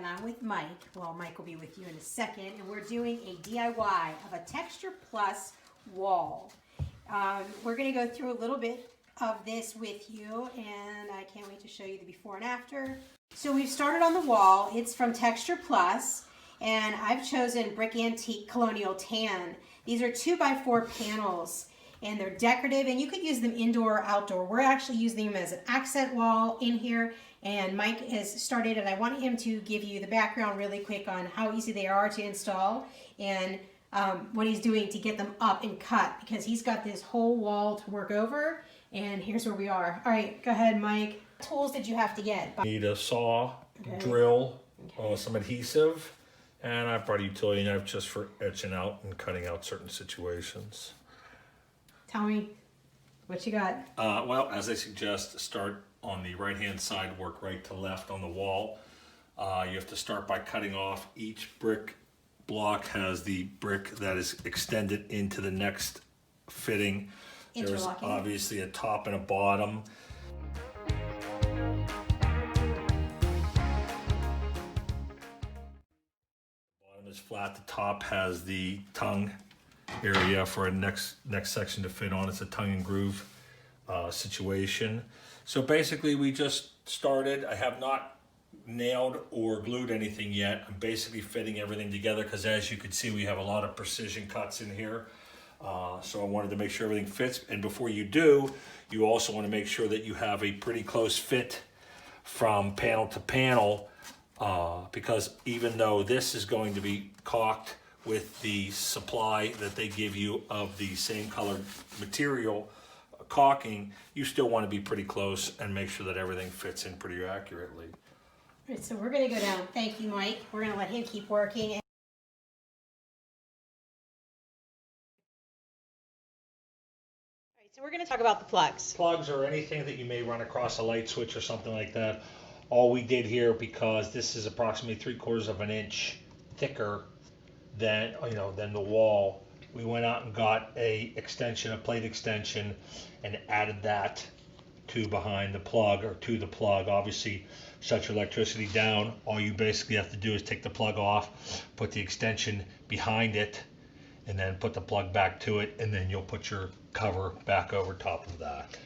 and I'm with Mike. Well, Mike will be with you in a second, and we're doing a DIY of a Texture Plus wall. We're going to go through a little bit of this with you, and I can't wait to show you the before and after. So we've started on the wall. It's from Texture Plus, and I've chosen Brick Antique Colonial Tan. These are 2x4 panels, and they're decorative, and you could use them indoor or outdoor. We're actually using them as an accent wall in here, and Mike has started, and I want him to give you the background really quick on how easy they are to install and what he's doing to get them up and cut, because he's got this whole wall to work over, and here's where we are. All right, go ahead, Mike. What tools did you have to get? Need a saw, drill, some adhesive, and I've brought a utility knife just for etching out and cutting out certain situations. Tell me what you got. Well, as I suggest, start on the right-hand side, work right to left on the wall. You have to start by cutting off. Each brick block has the brick that is extended into the next fitting. There's obviously a top and a bottom. Bottom is flat. The top has the tongue area for a next section to fit on. It's a tongue and groove situation. So basically we just started. I have not nailed or glued anything yet. I'm basically fitting everything together because, as you can see, we have a lot of precision cuts in here. So I wanted to make sure everything fits. And before you do, you also want to make sure that you have a pretty close fit from panel to panel, because even though this is going to be caulked with the supply that they give you of the same colored material caulking, you still want to be pretty close and make sure that everything fits in pretty accurately. All right, so we're going to go down. Thank you, Mike. We're going to let him keep working. All right, so we're going to talk about the plugs. Plugs or anything that you may run across a light switch or something like that. All we did here, because this is approximately 3/4 of an inch thicker than the wall, we went out and got a plate extension, and added that to behind the plug, or to the plug. Obviously, shut your electricity down. All you basically have to do is take the plug off, put the extension behind it, and then put the plug back to it, and then you'll put your cover back over top of that.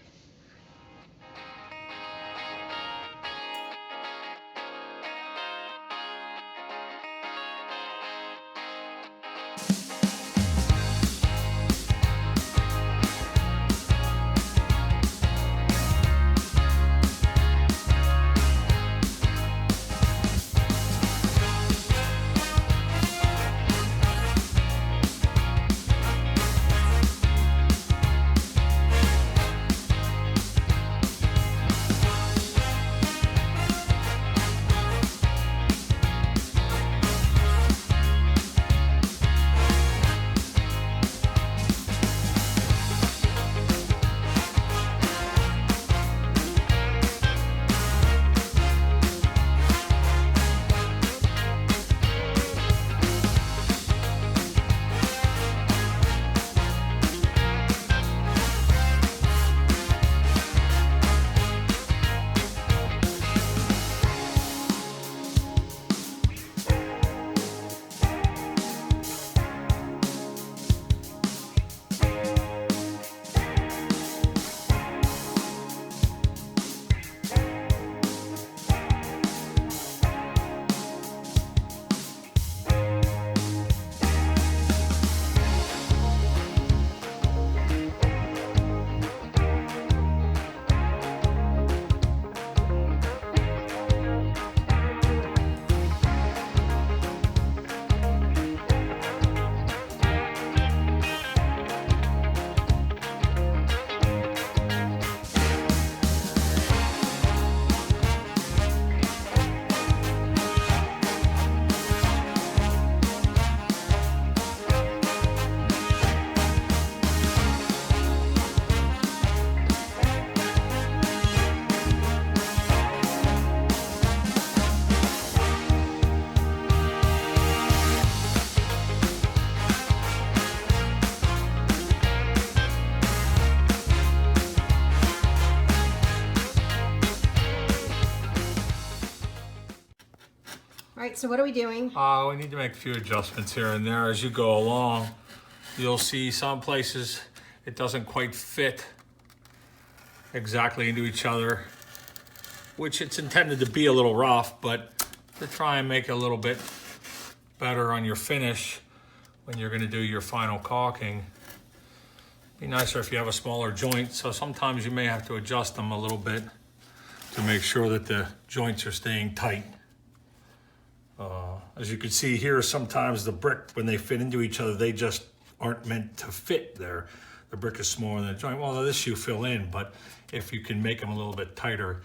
right, so what are we doing? We need to make a few adjustments here and there as you go along. You'll see some places it doesn't quite fit exactly into each other, which it's intended to be a little rough, but to try and make it a little bit better on your finish when you're going to do your final caulking. Be nicer if you have a smaller joint, so sometimes you may have to adjust them a little bit to make sure that the joints are staying tight. As you can see here, sometimes the brick, when they fit into each other, they just aren't meant to fit there. The brick is smaller than the joint. Well, this you fill in, but if you can make them a little bit tighter,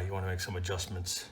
you want to make some adjustments.